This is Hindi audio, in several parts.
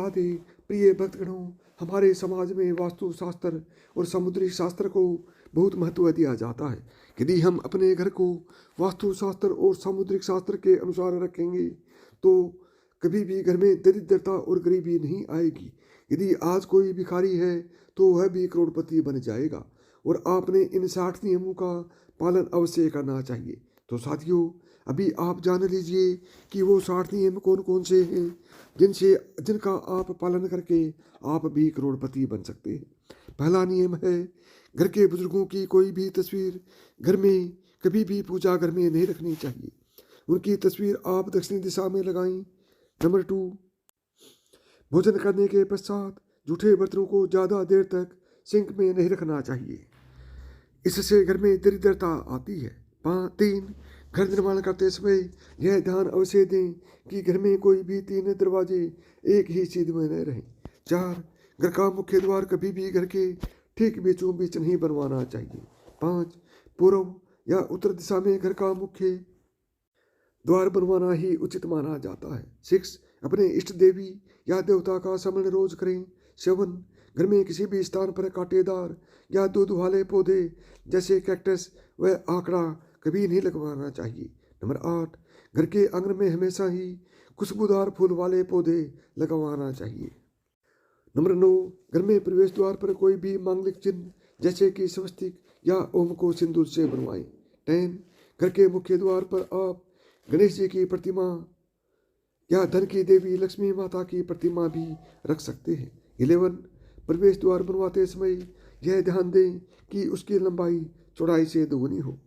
राधे। प्रिय भक्तगणों, हमारे समाज में वास्तु शास्त्र और समुद्री शास्त्र को बहुत महत्व दिया जाता है। यदि हम अपने घर को वास्तु शास्त्र और समुद्रिक शास्त्र के अनुसार रखेंगे तो कभी भी घर में दरिद्रता और गरीबी नहीं आएगी। यदि आज कोई भिखारी है तो वह भी करोड़पति बन जाएगा। और आपने इन 60 नियमों का पालन अवश्य करना चाहिए। तो साथियों, अभी आप जान लीजिए कि वो 60 नियम कौन कौन से हैं जिनका आप पालन करके आप भी करोड़पति बन सकते हैं। पहला नियम है, घर के बुजुर्गों की कोई भी तस्वीर घर में कभी भी पूजा घर में नहीं रखनी चाहिए। उनकी तस्वीर आप दक्षिणी दिशा में लगाएं। नंबर 2, भोजन करने के पश्चात जूठे बर्तनों को ज़्यादा देर तक सिंक में नहीं रखना चाहिए, इससे घर में दरिद्रता आती है। 3, घर निर्माण करते समय यह ध्यान अवश्य दें कि घर में कोई भी 3 दरवाजे एक ही सीध में न रहें। 4, घर का मुख्य द्वार कभी भी घर के ठीक बीचों बीच नहीं बनवाना चाहिए। 5, पूर्व या उत्तर दिशा में घर का मुख्य द्वार बनवाना ही उचित माना जाता है। 6, अपने इष्ट देवी या देवता का स्मरण रोज करें। 7, घर में किसी भी स्थान पर कांटेदार या दूध वाले पौधे जैसे कैक्टस व आंकड़ा कभी नहीं लगवाना चाहिए। नंबर 8, घर के आंगन में हमेशा ही खुशबूदार फूल वाले पौधे लगवाना चाहिए। नंबर 9, घर में प्रवेश द्वार पर कोई भी मांगलिक चिन्ह जैसे कि स्वस्तिक या ओम को सिंदूर से बनवाएं। 10, घर के मुख्य द्वार पर आप गणेश जी की प्रतिमा या धन की देवी लक्ष्मी माता की प्रतिमा भी रख सकते हैं। 11, प्रवेश द्वार बनवाते समय यह ध्यान दें कि उसकी लंबाई चौड़ाई से दोगुनी हो।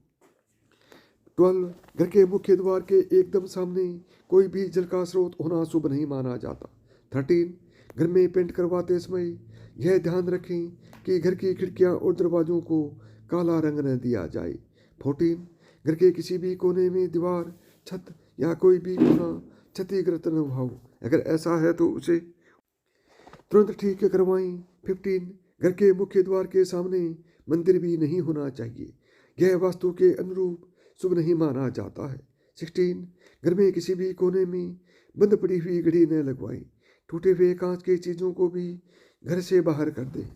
12, घर के मुख्य द्वार के एकदम सामने कोई भी जल का स्रोत होना शुभ नहीं माना जाता। 13, घर में पेंट करवाते समय यह ध्यान रखें कि घर की खिड़कियां और दरवाजों को काला रंग न दिया जाए। 14, घर के किसी भी कोने में दीवार, छत या कोई भी कोना क्षतिग्रस्त न हो। अगर ऐसा है तो उसे तुरंत ठीक करवाएं। 15, घर के मुख्य द्वार के सामने मंदिर भी नहीं होना चाहिए, यह वास्तु के अनुरूप शुभ नहीं माना जाता है। 16, घर में किसी भी कोने में बंद पड़ी हुई घड़ी न लगवाएं। टूटे हुए कांच की चीजों को भी घर से बाहर कर दें।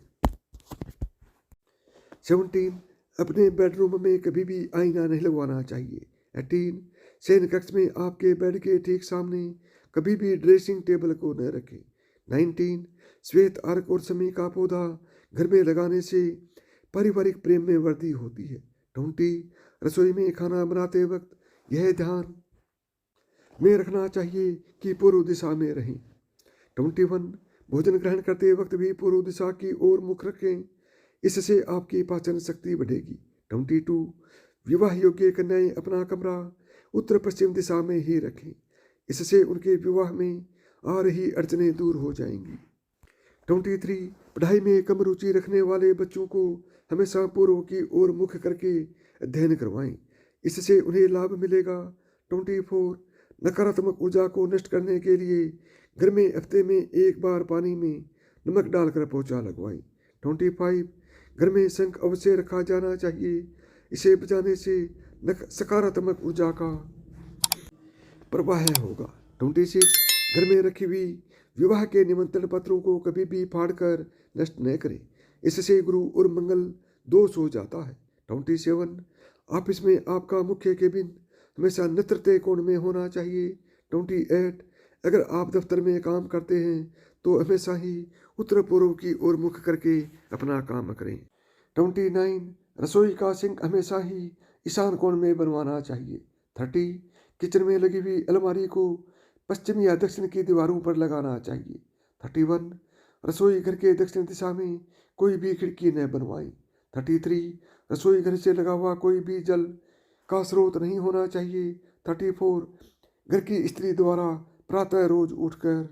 17, अपने बेडरूम में कभी भी आईना नहीं लगवाना चाहिए। 18, शयन कक्ष में आपके बेड के ठीक सामने कभी भी ड्रेसिंग टेबल को न रखें। 19, श्वेत अर्क और शमी का पौधा घर में लगाने से पारिवारिक प्रेम में वृद्धि होती है। 20, रसोई में खाना बनाते वक्त यह ध्यान में रखना चाहिए कि पूर्व दिशा में रहें। 21, भोजन ग्रहण करते वक्त भी पूर्व दिशा की ओर मुख रखें, इससे आपकी पाचन शक्ति बढ़ेगी। 22, विवाह योग्य कन्याएं अपना कमरा उत्तर पश्चिम दिशा में ही रखें, इससे उनके विवाह में आ रही अड़चनें दूर हो जाएंगी। 23, पढ़ाई में कम रुचि रखने वाले बच्चों को हमेशा पूर्व की ओर मुख करके अध्ययन करवाएं, इससे उन्हें लाभ मिलेगा। 24, नकारात्मक ऊर्जा को नष्ट करने के लिए घर में हफ्ते में एक बार पानी में नमक डालकर पोछा लगवाएं। 25, घर में शंख अवश्य रखा जाना चाहिए, इसे बजाने से सकारात्मक ऊर्जा का प्रवाह होगा। 26, घर में रखी हुई विवाह के निमंत्रण पत्रों को कभी भी फाड़कर नष्ट न करें, इससे गुरु और मंगल दोष हो जाता है। 27, ऑफिस में आपका मुख्य केबिन हमेशा नेतृत्व कोण में होना चाहिए। 28, अगर आप दफ्तर में काम करते हैं तो हमेशा ही उत्तर पूर्व की ओर मुख करके अपना काम करें। 29, रसोई का सिंक हमेशा ही ईशान कोण में बनवाना चाहिए। 30, किचन में लगी हुई अलमारी को पश्चिम या दक्षिण की दीवारों पर लगाना चाहिए। 31, रसोई घर के दक्षिण दिशा में कोई भी खिड़की न बनवाएं। 33, रसोई घर से लगा हुआ कोई भी जल का स्रोत नहीं होना चाहिए। 34, घर की स्त्री द्वारा प्रातः रोज उठकर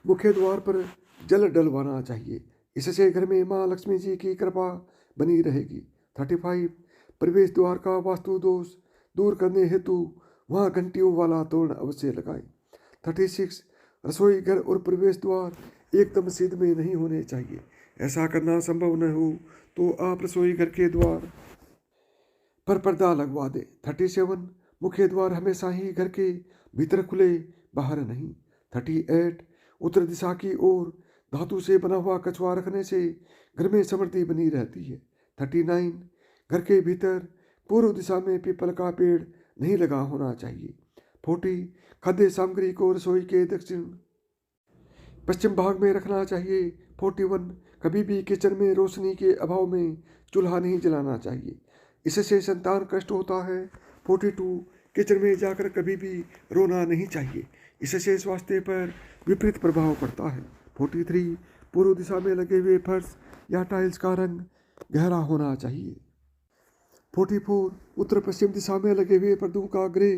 मुख्य द्वार पर जल डलवाना चाहिए, इससे घर में माँ लक्ष्मी जी की कृपा बनी रहेगी। 35, प्रवेश द्वार का वास्तु दोष दूर करने हेतु वहाँ घंटियों वाला तोरण अवश्य लगाएं। 36, रसोई घर और प्रवेश द्वार एकदम सीध में नहीं होने चाहिए, ऐसा करना संभव न हो तो आप रसोई घर के द्वार पर पर्दा लगवा दें। 37, मुख्य द्वार हमेशा ही घर के भीतर खुले, बाहर नहीं। 38, उत्तर दिशा की ओर धातु से बना हुआ कछुआ रखने से घर में समृद्धि बनी रहती है। 39, घर के भीतर पूर्व दिशा में पीपल का पेड़ नहीं लगा होना चाहिए। 40, खाद्य सामग्री को रसोई के दक्षिण पश्चिम भाग में रखना चाहिए। 41, कभी भी किचन में रोशनी के अभाव में चूल्हा नहीं जलाना चाहिए, इससे संतान कष्ट होता है। 42, किचन में जाकर कभी भी रोना नहीं चाहिए, इससे स्वास्थ्य पर विपरीत प्रभाव पड़ता है। 43, पूर्व दिशा में लगे हुए फर्श या टाइल्स का रंग गहरा होना चाहिए। 44, उत्तर पश्चिम दिशा में लगे हुए पर्दों का ग्रे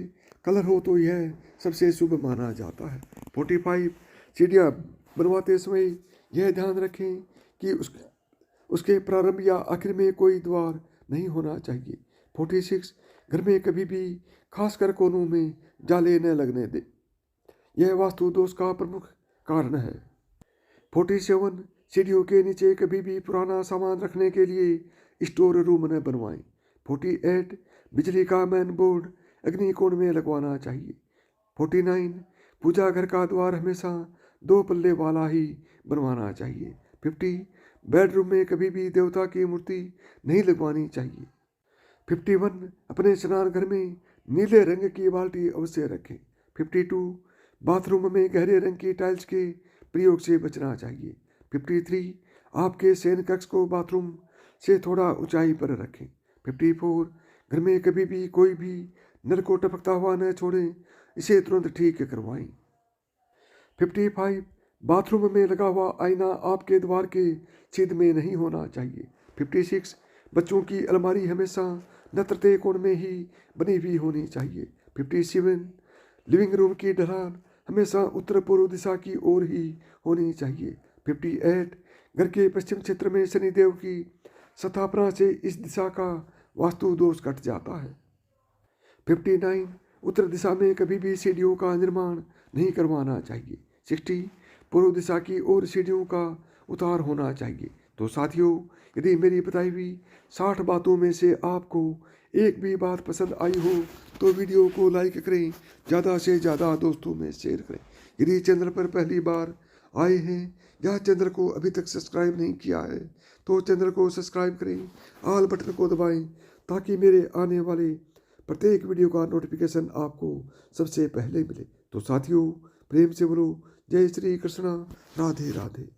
कलर हो तो यह सबसे शुभ माना जाता है। 45, सीढ़ियाँ बनवाते समय यह ध्यान रखें कि उसके प्रारंभ या आखिर में कोई द्वार नहीं होना चाहिए। 46, घर में कभी भी खासकर कोनों में जाले न लगने दें, यह वास्तु दोष का प्रमुख कारण है। 47, सीढ़ियों के नीचे कभी भी पुराना सामान रखने के लिए स्टोर रूम न बनवाएं। 48, बिजली का मेन बोर्ड अग्निकोण में लगवाना चाहिए। 49, पूजा घर का द्वार हमेशा 2 पल्ले वाला ही बनवाना चाहिए। 50, बेडरूम में कभी भी देवता की मूर्ति नहीं लगवानी चाहिए। 51, अपने स्नान घर में नीले रंग की बाल्टी अवश्य रखें। 52, बाथरूम में गहरे रंग की टाइल्स के प्रयोग से बचना चाहिए। 53, आपके शयन कक्ष को बाथरूम से थोड़ा ऊंचाई पर रखें। 54, घर में कभी भी कोई भी नल को टपकता हुआ न छोड़ें, इसे तुरंत ठीक करवाएं। 55, बाथरूम में लगा हुआ आईना आपके द्वार के छेद में नहीं होना चाहिए। 56, बच्चों की अलमारी हमेशा नत्रते कोण में ही बनी हुई होनी चाहिए। 57, लिविंग रूम की ढलान हमेशा उत्तर पूर्व दिशा की ओर ही होनी चाहिए। 58, घर के पश्चिम क्षेत्र में शनिदेव की स्थापना से इस दिशा का वास्तु दोष कट जाता है। 59, उत्तर दिशा में कभी भी सीढ़ियों का निर्माण नहीं करवाना चाहिए। 60, पूर्व दिशा की ओर सीढ़ियों का उतार होना चाहिए। तो साथियों, यदि मेरी बताई हुई 60 बातों में से आपको एक भी बात पसंद आई हो तो वीडियो को लाइक करें, ज़्यादा से ज़्यादा दोस्तों में शेयर करें। यदि चैनल पर पहली बार आए हैं या चैनल को अभी तक सब्सक्राइब नहीं किया है तो चैनल को सब्सक्राइब करें, ऑल बटन को दबाएं ताकि मेरे आने वाले प्रत्येक वीडियो का नोटिफिकेशन आपको सबसे पहले मिले। तो साथियों, प्रेम से बोलो जय श्री कृष्णा, राधे राधे।